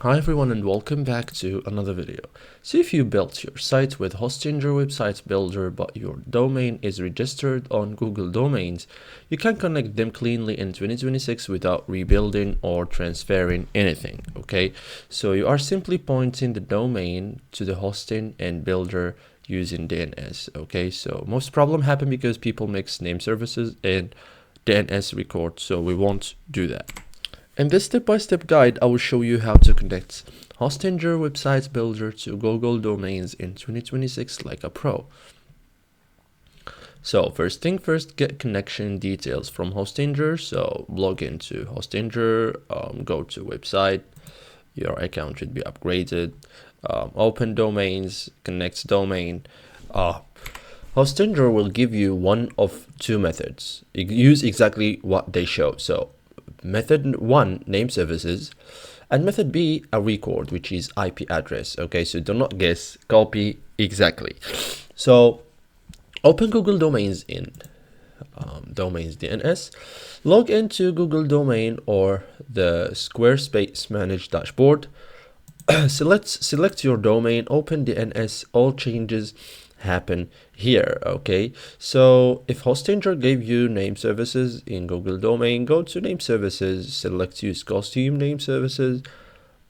Hi everyone and welcome back to another video. So if you built your site with Hostinger Website Builder but your domain is registered on Google Domains, you can connect them cleanly in 2026 without rebuilding or transferring anything, okay? So you are simply pointing the domain to the hosting and builder using DNS, okay? So most problem happen because people mix name services and DNS records, so we won't do that. In this step-by-step guide, I will show you how to connect Hostinger Website Builder to Google Domains in 2026 like a pro. So first thing first, get connection details from Hostinger. So log into Hostinger, go to website, your account should be upgraded, open domains, connect domain. Hostinger will give you one of two methods. Use exactly what they show. So method 1, name services, and method B, a record, which is IP address. Okay, so do not guess, copy exactly. So open Google Domains in Domains DNS, log into Google Domain or the Squarespace Manage dashboard. select your domain, open DNS, all changes happen here. Okay, so if Hostinger gave you name services in Google Domain, go to name services, select use custom name services,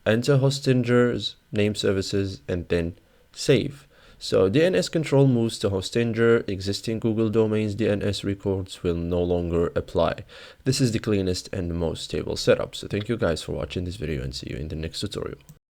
enter Hostinger's name services, and then save. So DNS control moves to Hostinger. Existing Google Domains DNS records will no longer apply. This is the cleanest and most stable setup. So thank you guys for watching this video and see you in the next tutorial.